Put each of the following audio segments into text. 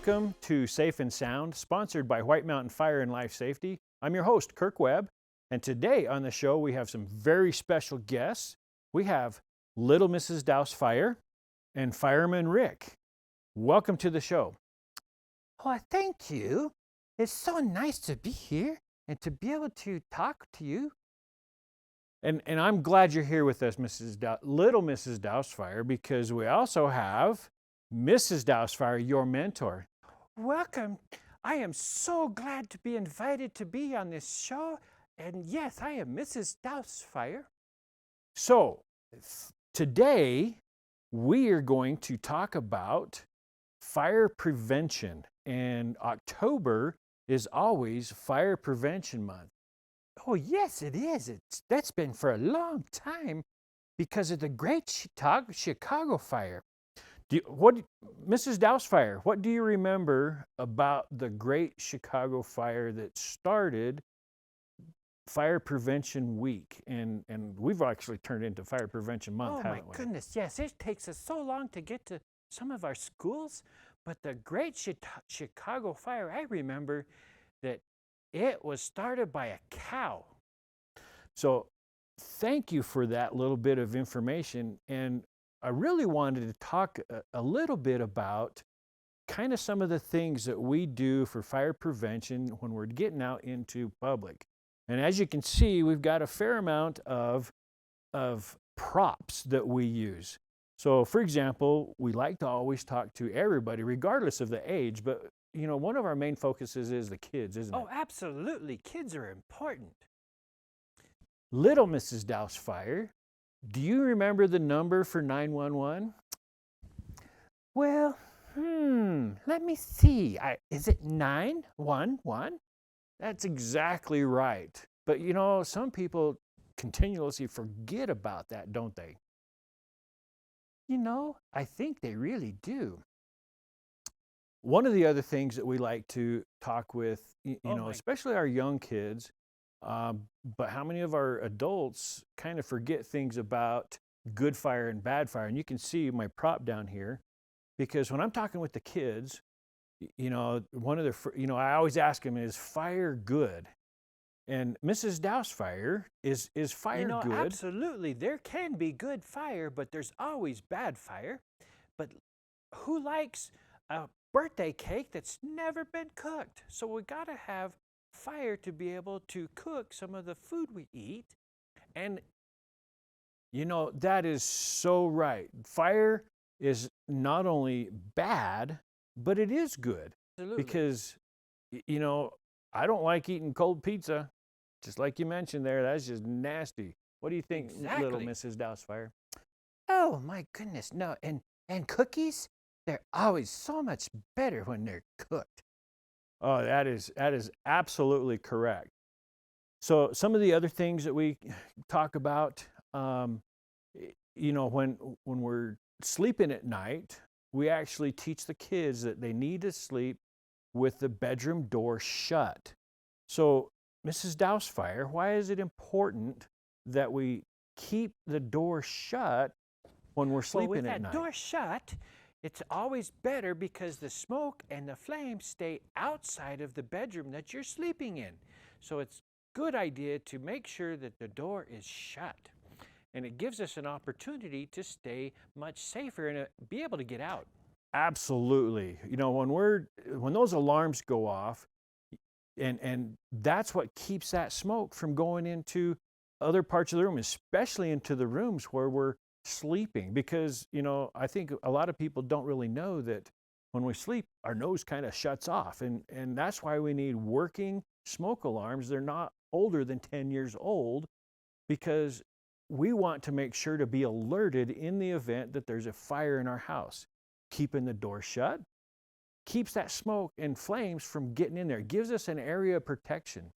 Welcome to Safe and Sound, sponsored by White Mountain Fire and Life Safety. I'm your host, Kirk Webb, and today on the show we have some very special guests. We have Little Mrs. Dousefire and Fireman Rick. Welcome to the show. Well, thank you. It's so nice to be here and to be able to talk to you. And I'm glad you're here with us, Little Mrs. Dousefire, because we also have Mrs. Dousefire, your mentor. Welcome. I am so glad to be invited to be on this show. And yes, I am Mrs. Dousefire. So, today we are going to talk about fire prevention. And October is always Fire Prevention Month. Oh, yes, it is. That's been for a long time because of the Great Chicago Fire. Mrs. Dousefire, what do you remember about the Great Chicago Fire that started Fire Prevention Week? And we've actually turned into Fire Prevention Month, haven't we? Oh, my goodness, yes. It takes us so long to get to some of our schools, but the Great Chicago Fire, I remember that it was started by a cow. So thank you for that little bit of information. And I really wanted to talk a little bit about kind of some of the things that we do for fire prevention when we're getting out into public. And as you can see, we've got a fair amount of props that we use. So for example, we like to always talk to everybody, regardless of the age, but you know, one of our main focuses is the kids, isn't it? Oh, absolutely. Kids are important. Little Mrs. Dousefire, do you remember the number for 911? Well, let me see. Is it 911? That's exactly right. But you know, some people continuously forget about that, don't they? You know, I think they really do. One of the other things that we like to talk with, especially our young kids, but how many of our adults kind of forget things about good fire and bad fire? And you can see my prop down here, because when I'm talking with the kids, I always ask them, is fire good? And Mrs. Dousefire, is fire good? Absolutely. There can be good fire, but there's always bad fire. But who likes a birthday cake that's never been cooked? So we got to have fire to be able to cook some of the food we eat. And that is so right. Fire is not only bad, but it is good. Absolutely. Because I don't like eating cold pizza, just like you mentioned there. That's just nasty. What do you think, Exactly. Little Mrs. Dousefire? Oh my goodness, no. And cookies, they're always so much better when they're cooked. Oh, that is absolutely correct. So some of the other things that we talk about, when we're sleeping at night, we actually teach the kids that they need to sleep with the bedroom door shut. So, Mrs. Dousefire, why is it important that we keep the door shut when we're sleeping at night? With that door shut, it's always better because the smoke and the flames stay outside of the bedroom that you're sleeping in. So it's a good idea to make sure that the door is shut. And it gives us an opportunity to stay much safer and be able to get out. Absolutely. When those alarms go off, and that's what keeps that smoke from going into other parts of the room, especially into the rooms where we're sleeping. Because, I think a lot of people don't really know that when we sleep, our nose kind of shuts off. And that's why we need working smoke alarms. They're not older than 10 years old, because we want to make sure to be alerted in the event that there's a fire in our house. Keeping the door shut keeps that smoke and flames from getting in there. It gives us an area of protection.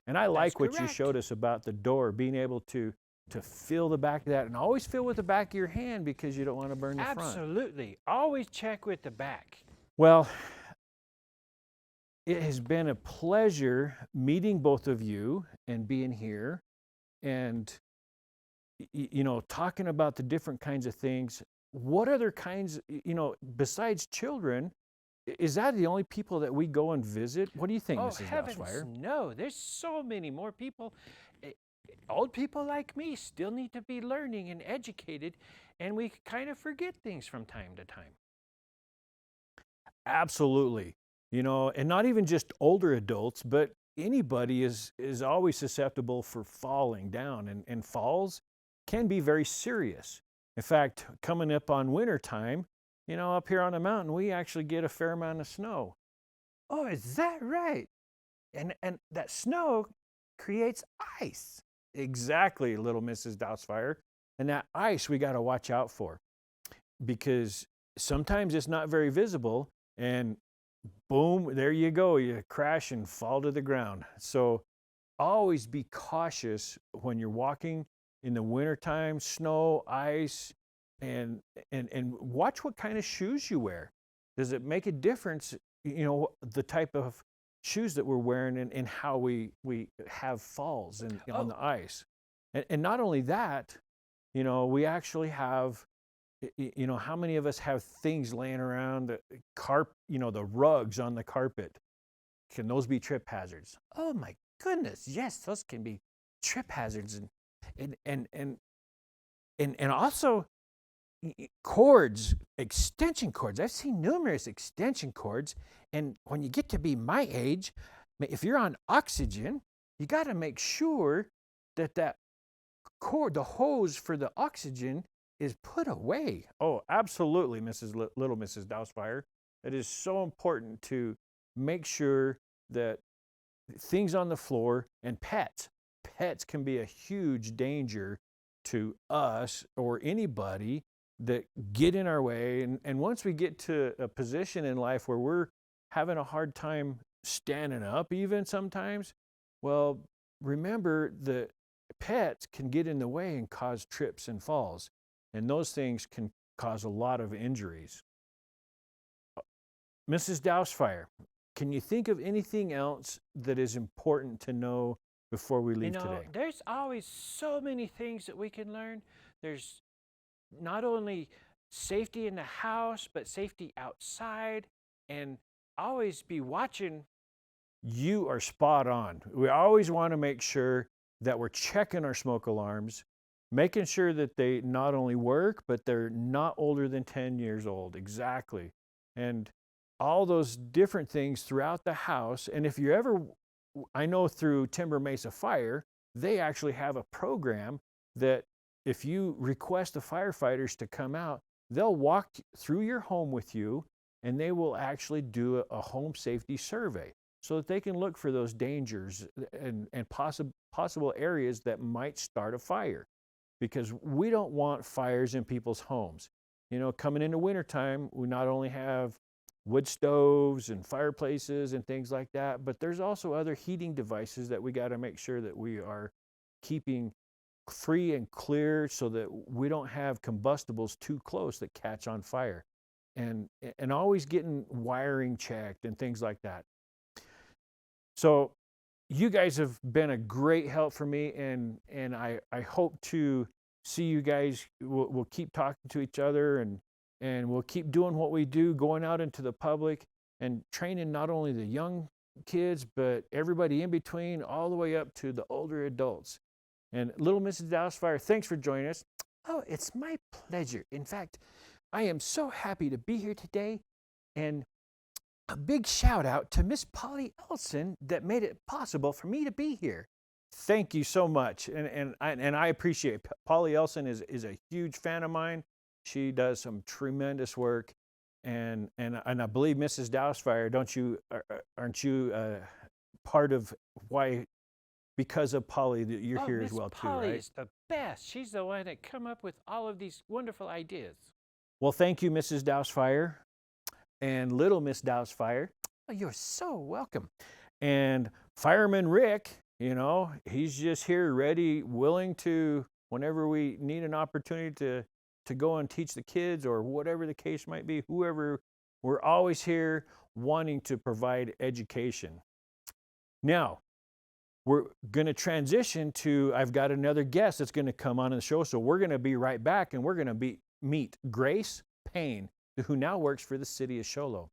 And I like what you showed us about the door, being able to feel the back of that, and always feel with the back of your hand, because you don't want to burn the front. Absolutely. Always check with the back. Well, it has been a pleasure meeting both of you and being here and talking about the different kinds of things. What other kinds, besides children, Is that the only people that we go and visit? What do you think, Oh, Mrs. heavens, Doubtfire? no. There's so many more people. Eh, Old people like me still need to be learning and educated, and we kind of forget things from time to time. Absolutely. And not even just older adults, but anybody is always susceptible for falling down, and falls can be very serious. In fact, coming up on winter time, up here on the mountain, we actually get a fair amount of snow. Oh, is that right? And that snow creates ice. Exactly, little Mrs. Doubtfire. And that ice we got to watch out for, because sometimes it's not very visible, and boom, there you go. You crash and fall to the ground. So always be cautious when you're walking in the wintertime, snow, ice, and watch what kind of shoes you wear. Does it make a difference, the type of shoes that we're wearing, and how we have falls on Oh, the ice? And not only that, we actually have, how many of us have things laying around, the rugs on the carpet? Can those be trip hazards? oh my goodness. Yes, those can be trip hazards. And also cords, extension cords. I've seen numerous extension cords, and when you get to be my age, if you're on oxygen, you got to make sure that cord, the hose for the oxygen, is put away. Oh, absolutely, Little Mrs. Dousefire. It is so important to make sure that things on the floor, and pets can be a huge danger to us or anybody that get in our way. And once we get to a position in life where we're having a hard time standing up, even sometimes, well, remember that pets can get in the way and cause trips and falls. And those things can cause a lot of injuries. Mrs. Dousefire, can you think of anything else that is important to know before we leave today? There's always so many things that we can learn. There's not only safety in the house, but safety outside, and always be watching. You are spot on. We always want to make sure that we're checking our smoke alarms, making sure that they not only work, but they're not older than 10 years old. Exactly. And all those different things throughout the house. And if you ever, I know through Timber Mesa Fire, they actually have a program that if you request the firefighters to come out, they'll walk through your home with you, and they will actually do a home safety survey so that they can look for those dangers and possible areas that might start a fire, because we don't want fires in people's homes. Coming into wintertime, we not only have wood stoves and fireplaces and things like that, but there's also other heating devices that we got to make sure that we are keeping free and clear, so that we don't have combustibles too close that catch on fire, and always getting wiring checked and things like that. So you guys have been a great help for me, and I hope to see you guys. We'll keep talking to each other, and we'll keep doing what we do, going out into the public and training not only the young kids, but everybody in between, all the way up to the older adults. And little Mrs. Dousefire, thanks for joining us. Oh, it's my pleasure. In fact, I am so happy to be here today. And a big shout out to Miss Polly Elson that made it possible for me to be here. Thank you so much. And I appreciate it. Polly Elson is a huge fan of mine. She does some tremendous work. And I believe Mrs. Dousefire, aren't you part of why, because of Polly, that you're here as well too, right? Polly is the best. She's the one that come up with all of these wonderful ideas. Well, thank you, Mrs. Dousefire, and little Miss Dousefire. Oh, you're so welcome. And Fireman Rick, he's just here, ready, willing to, whenever we need an opportunity to go and teach the kids, or whatever the case might be, whoever, we're always here wanting to provide education. Now, we're going to transition to, I've got another guest that's going to come on the show, so we're going to be right back, and we're going to meet Grace Payne, who now works for the city of Show Low.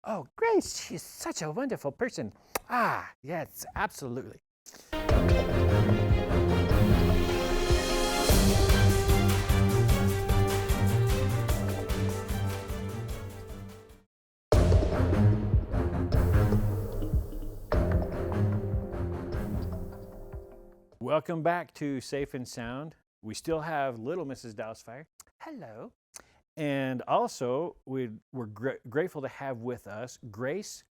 Oh, Grace, she's such a wonderful person. Ah, yes, absolutely. Welcome back to Safe and Sound. We still have little Mrs. Dousefire. Hello. And also, we're grateful to have with us Grace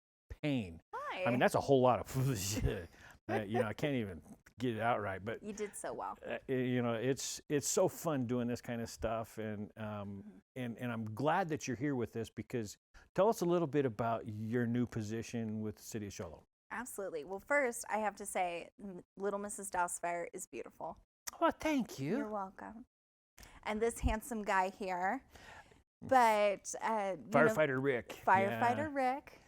Payne. Hi. I mean, that's a whole lot of shit. I can't even get it out right. But you did so well. It's so fun doing this kind of stuff, and I'm glad that you're here with us, because tell us a little bit about your new position with the City of Show Low. Absolutely. Well, first, I have to say, little Mrs. Dousefire is beautiful. Well, thank you. You're welcome. And this handsome guy here, but Firefighter Rick. Firefighter Rick.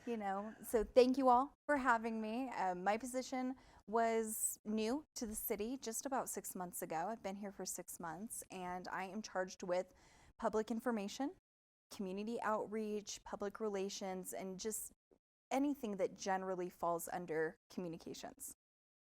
So thank you all for having me. My position was new to the city just about 6 months ago. I've been here for 6 months, and I am charged with public information, community outreach, public relations, and just anything that generally falls under communications.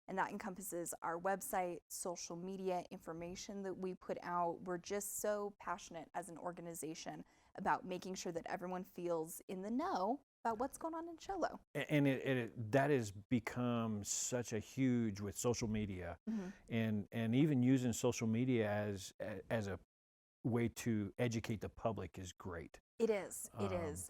And that encompasses our website, social media, information that we put out. We're just so passionate as an organization about making sure that everyone feels in the know about what's going on in Show Low. And that has become such a huge with social media, and even using social media as a way to educate the public is great. It is.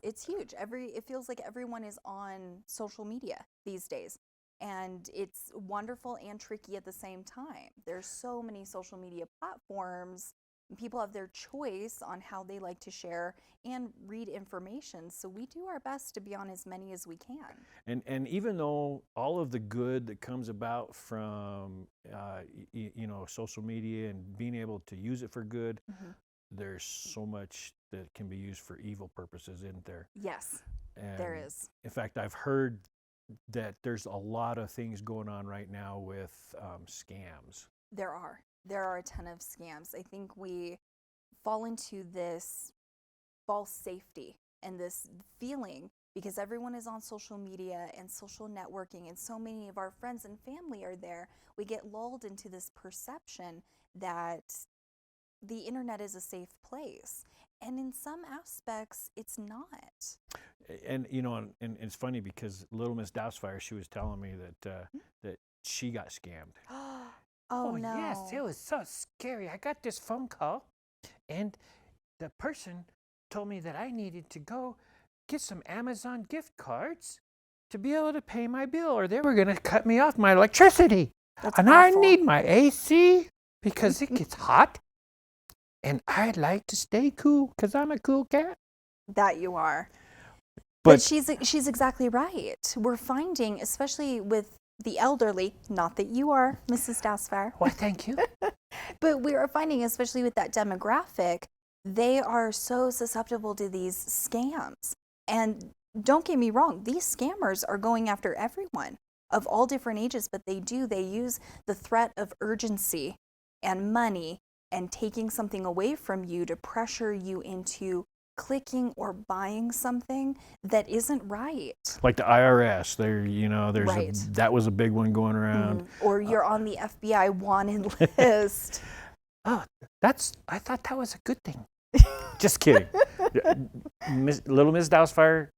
It's huge. It feels like everyone is on social media these days. And it's wonderful and tricky at the same time. There's so many social media platforms. And people have their choice on how they like to share and read information. So we do our best to be on as many as we can. And even though all of the good that comes about from social media and being able to use it for good, there's so much that can be used for evil purposes, isn't there? Yes, and there is. In fact, I've heard that there's a lot of things going on right now with scams. There are a ton of scams. I think we fall into this false safety and this feeling because everyone is on social media and social networking, and so many of our friends and family are there. We get lulled into this perception that the internet is a safe place. And in some aspects, it's not. And and it's funny because little Miss Dousefire, she was telling me that she got scammed. Oh no! Yes, it was so scary. I got this phone call, and the person told me that I needed to go get some Amazon gift cards to be able to pay my bill, or they were going to cut me off my electricity. That's and awful. I need my AC because it gets hot. And I like to stay cool because I'm a cool cat. That you are. But she's exactly right. We're finding, especially with the elderly, not that you are, Mrs. Dousefire. Why, thank you. But we are finding, especially with that demographic, they are so susceptible to these scams. And don't get me wrong, these scammers are going after everyone of all different ages, but they use the threat of urgency and money and taking something away from you to pressure you into clicking or buying something that isn't right. like the IRS, there's Right. that was a big one going around. Or you're on the FBI wanted list. Oh, I thought that was a good thing. Just kidding. Little Miss Dousefire,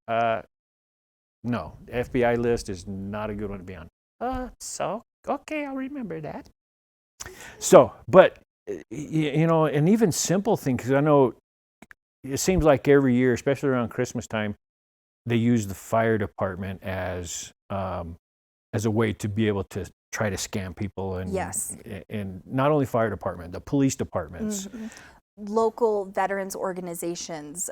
no, FBI list is not a good one to be on. Okay, I'll remember that. So, but and even simple things, because I know it seems like every year, especially around Christmas time, they use the fire department as a way to be able to try to scam people. And Yes. And not only fire department, the police departments. Local veterans organizations,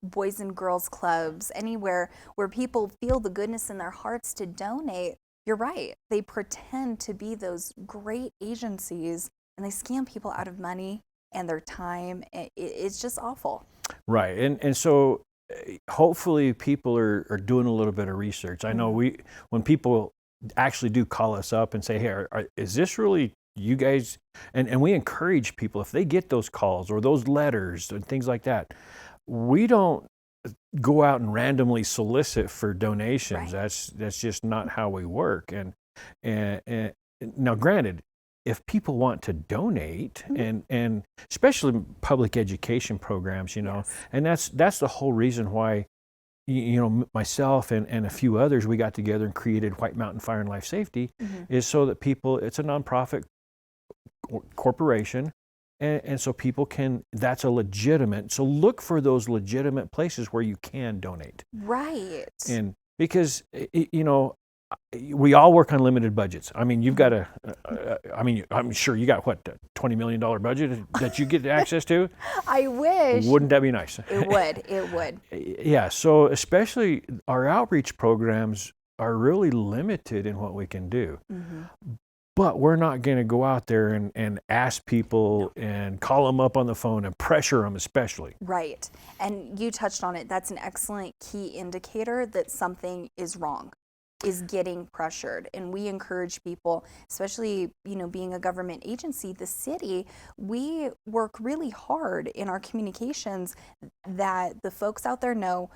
boys and girls clubs, anywhere where people feel the goodness in their hearts to donate. You're right. They pretend to be those great agencies and they scam people out of money and their time. It's just awful. Right. And so hopefully people are doing a little bit of research. I know when people actually do call us up and say, hey, is this really you guys? And we encourage people, if they get those calls or those letters and things like that, we don't go out and randomly solicit for donations. Right. That's just not how we work. And now, granted, if people want to donate, and especially public education programs, Yes. and that's the whole reason why, myself and a few others, we got together and created White Mountain Fire and Life Safety, is so that people, it's a nonprofit corporation, and so people can, that's a legitimate, so look for those legitimate places where you can donate. Right. And because, we all work on limited budgets. I mean, you've got I'm sure you got what, $20 million budget that you get access to? I wish. Wouldn't that be nice? It would. It would. Yeah, so especially our outreach programs are really limited in what we can do. But we're not going to go out there and ask people and call them up on the phone and pressure them, especially. Right. And you touched on it. That's an excellent key indicator that something is wrong, is getting pressured. And we encourage people, especially, being a government agency, the city, we work really hard in our communications that the folks out there know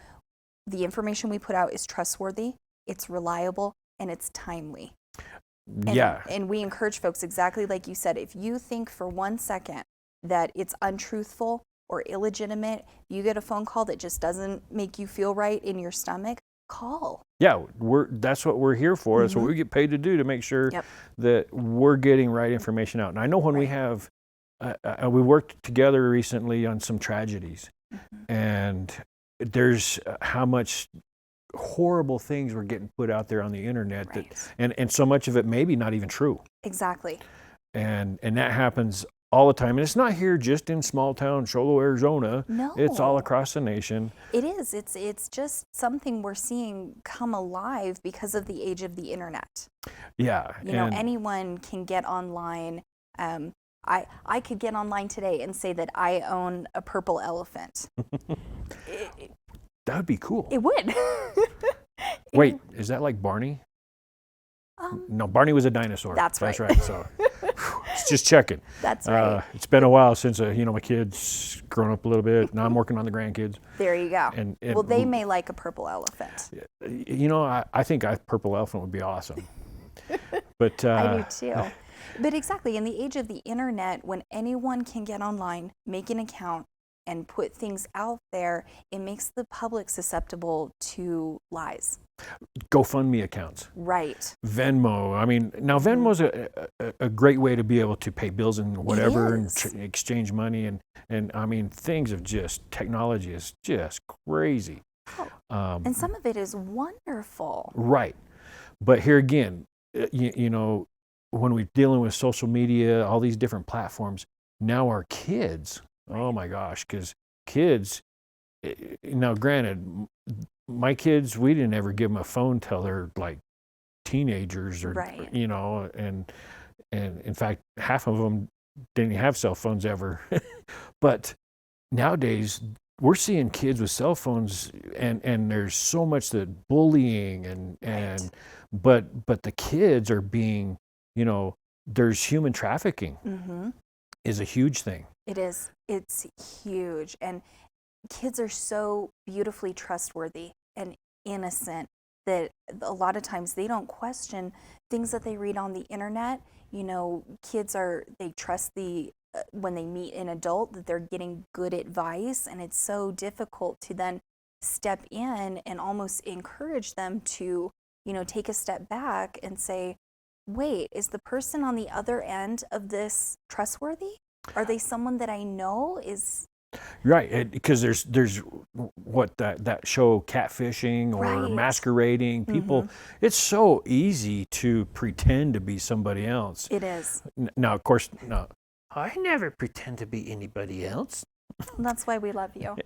the information we put out is trustworthy, it's reliable, and it's timely. And we encourage folks, exactly like you said, if you think for 1 second that it's untruthful or illegitimate, you get a phone call that just doesn't make you feel right in your stomach, call. Yeah, that's what we're here for. That's what we get paid to do, to make sure that we're getting right information out. And I know when we have, we worked together recently on some tragedies, and there's how much horrible things were getting put out there on the internet, and so much of it maybe not even true. Exactly. And that happens all the time. And it's not here just in small town Sholo, Arizona. No. It's all across the nation. It is. It's just something we're seeing come alive because of the age of the internet. Yeah. Anyone can get online. I could get online today and say that I own a purple elephant. That would be cool. It would. Wait, is that like Barney? No, Barney was a dinosaur. That's right. That's right. So, just checking. That's right. It's been a while since my kids grown up a little bit. Now I'm working on the grandkids. There you go. And well, they may like a purple elephant. I think a purple elephant would be awesome. But I do too. But exactly, in the age of the internet, when anyone can get online, make an account, and put things out there, it makes the public susceptible to lies. GoFundMe accounts. Right. Venmo. I mean, now Venmo's a great way to be able to pay bills and whatever, and exchange money, and I mean, technology is just crazy. Oh. And some of it is wonderful. Right. But here again, when we're dealing with social media, all these different platforms, now our kids, oh my gosh, because kids, now granted, my kids, we didn't ever give them a phone till they're like teenagers, or and in fact, half of them didn't have cell phones ever. But nowadays, we're seeing kids with cell phones, and there's so much that bullying but the kids are being, there's human trafficking is a huge thing. It is. It's huge. And kids are so beautifully trustworthy and innocent that a lot of times they don't question things that they read on the internet. Kids they trust when they meet an adult, that they're getting good advice, and it's so difficult to then step in and almost encourage them to, take a step back and say, wait, is the person on the other end of this trustworthy? Are they someone that I know is... Right, because there's what that show, catfishing or masquerading. People, it's so easy to pretend to be somebody else. It is. Now, of course, no, I never pretend to be anybody else. That's why we love you.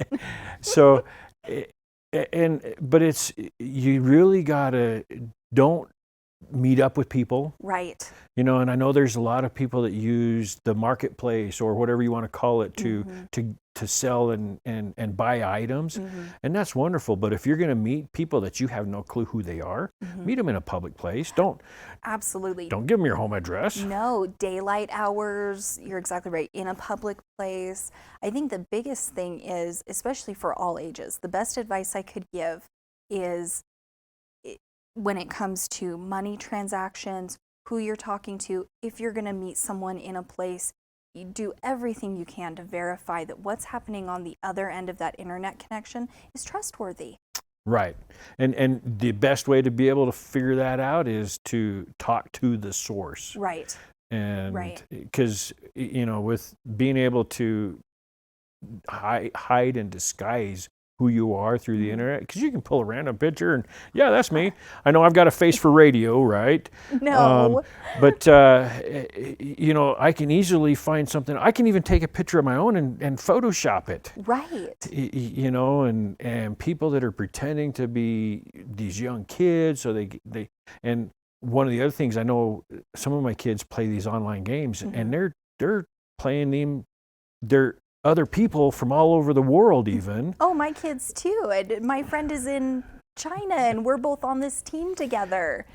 So, but it's, you really gotta, don't meet up with people. Right. And I know there's a lot of people that use the marketplace or whatever you want to call it to sell and buy items, and that's wonderful. But if you're going to meet people that you have no clue who they are, meet them in a public place. Absolutely. Don't give them your home address. No, daylight hours, you're exactly right, in a public place. I think the biggest thing is, especially for all ages, the best advice I could give is when it comes to money transactions, who you're talking to, if you're going to meet someone in a place, you do everything you can to verify that what's happening on the other end of that internet connection is trustworthy. Right. And the best way to be able to figure that out is to talk to the source. Right. And Right. because, with being able to hide and disguise who you are through the internet, because you can pull a random picture and, yeah, that's me. I know I've got a face for radio, right? No. But, I can easily find something. I can even take a picture of my own and Photoshop it. Right. And people that are pretending to be these young kids, so they and one of the other things, I know some of my kids play these online games, and they're playing them. They're other people from all over the world, even. Oh, my kids too. My friend is in China, and we're both on this team together.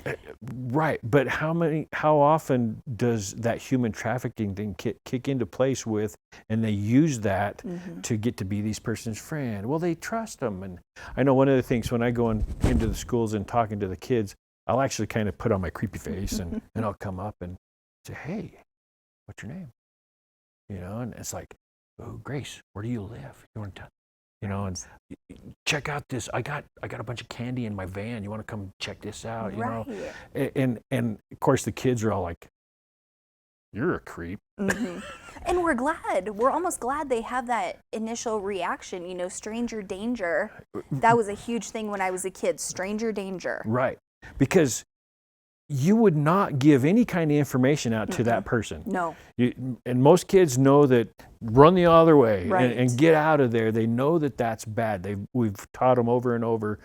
Right, but how often does that human trafficking thing kick into place with, and they use that to get to be these person's friend? Well, they trust them, and I know one of the things when I go into the schools and talking to the kids, I'll actually kind of put on my creepy face and I'll come up and say, "Hey, what's your name?" And it's like, "Oh, Grace, where do you live? You want to?" And check out this. I got a bunch of candy in my van. You want to come check this out? And of course the kids are all like, "You're a creep." And we're almost glad they have that initial reaction. Stranger danger. That was a huge thing when I was a kid. Stranger danger. Right, because you would not give any kind of information out to that person. No. And most kids know that, run the other way Right. and get out of there. They know that that's bad. We've taught them over and over.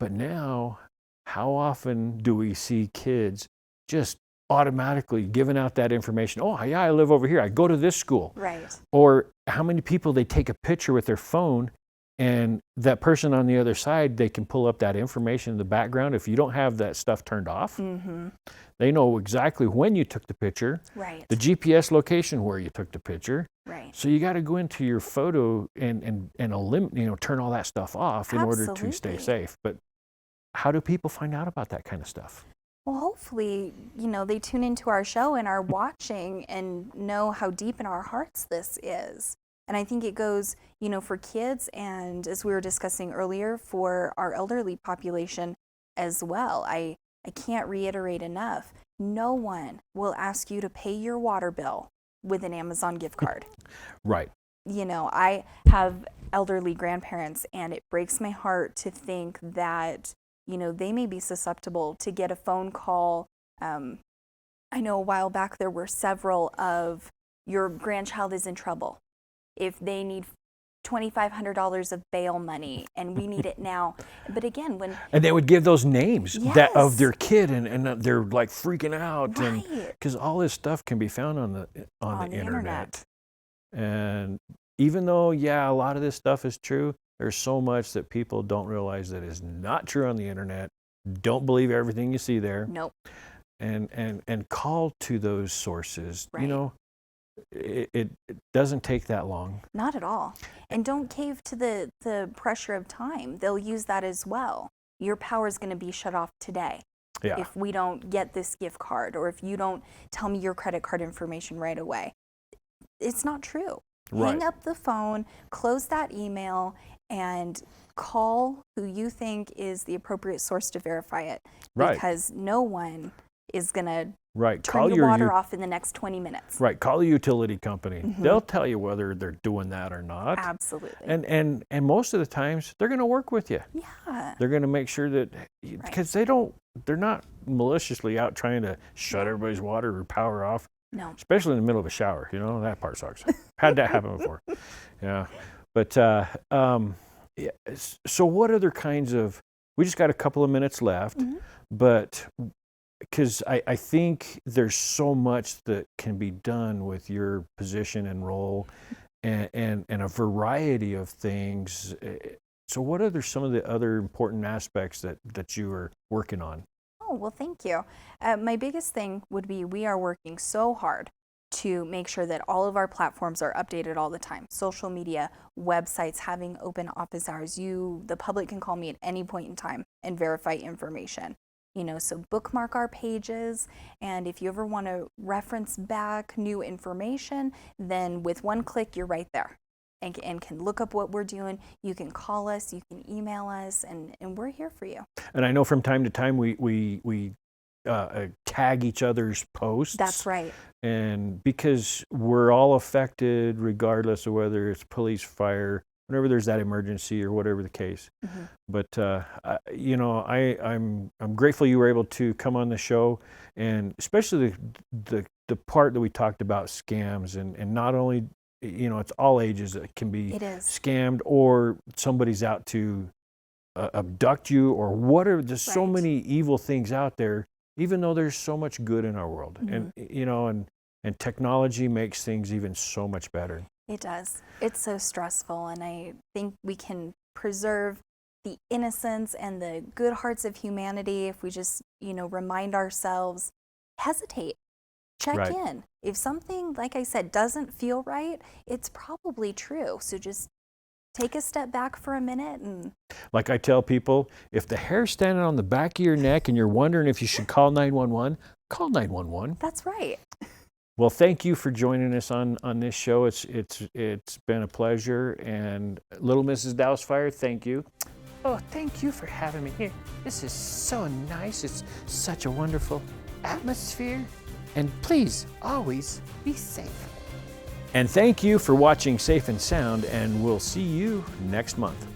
But now, how often do we see kids just automatically giving out that information? "Oh, yeah, I live over here. I go to this school." Right. Or how many people they take a picture with their phone, and that person on the other side, they can pull up that information in the background. If you don't have that stuff turned off, they know exactly when you took the picture, Right. the GPS location where you took the picture. Right. So you got to go into your photo and eliminate, turn all that stuff off in order to stay Absolutely. safe. But how do people find out about that kind of stuff? Well, hopefully, they tune into our show and are watching and know how deep in our hearts this is. And I think it goes, for kids, and as we were discussing earlier, for our elderly population as well. I can't reiterate enough. No one will ask you to pay your water bill with an Amazon gift card. Right. I have elderly grandparents, and it breaks my heart to think that, they may be susceptible to get a phone call. I know a while back there were several of, "Your grandchild is in trouble. If they need $2,500 of bail money, and we need it now." But again, and they would give those names that of Yes. their kid, and they're like freaking out, and Right. because all this stuff can be found on the the internet. And even though, yeah, a lot of this stuff is true, there's so much that people don't realize that is not true on the internet. Don't believe everything you see there. Nope. And call to those sources. Right. It doesn't take that long. Not at all. And don't cave to the pressure of time. They'll use that as well. Your power is going to be shut off today Yeah. if we don't get this gift card, or if you don't tell me your credit card information right away. It's not true. Right. Hang up the phone, close that email, and call who you think is the appropriate source to verify it. Right. Because no one is going to Right. turn your water off in the next 20 minutes. Right. Call the utility company. They'll tell you whether they're doing that or not. Absolutely. And most of the times they're going to work with you. Yeah. They're going to make sure that, because they're not maliciously out trying to shut everybody's water or power off, No. especially in the middle of a shower. That part sucks. Had that happen before. Yeah. But yeah, so what other kinds of, we just got a couple of minutes left, but because I think there's so much that can be done with your position and role, and a variety of things. So what are some of the other important aspects that you are working on? Oh, well, thank you. My biggest thing would be we are working so hard to make sure that all of our platforms are updated all the time. Social media, websites, having open office hours. The public can call me at any point in time and verify information. So bookmark our pages, and if you ever want to reference back new information, then with one click, you're right there. And can look up what we're doing. You can call us, you can email us, and we're here for you. And I know from time to time we tag each other's posts. That's right. And because we're all affected, regardless of whether it's police, fire, whenever there's that emergency or whatever the case. Mm-hmm. But I'm grateful you were able to come on the show, and especially the part that we talked about scams, and not only, it's all ages that can be scammed, or somebody's out to abduct you, or whatever. There's so many evil things out there, even though there's so much good in our world. Mm-hmm. And technology makes things even so much better. It does. It's so stressful, and I think we can preserve the innocence and the good hearts of humanity if we just, remind ourselves, hesitate, check in. If something, like I said, doesn't feel right, it's probably true. So just take a step back for a minute. And like I tell people, if the hair's standing on the back of your neck and you're wondering if you should call 911, call 911. That's right. Well, thank you for joining us on this show. It's been a pleasure. And little Mrs. Dousefire, thank you. Oh, thank you for having me here. This is so nice. It's such a wonderful atmosphere. And please, always be safe. And thank you for watching Safe and Sound, and we'll see you next month.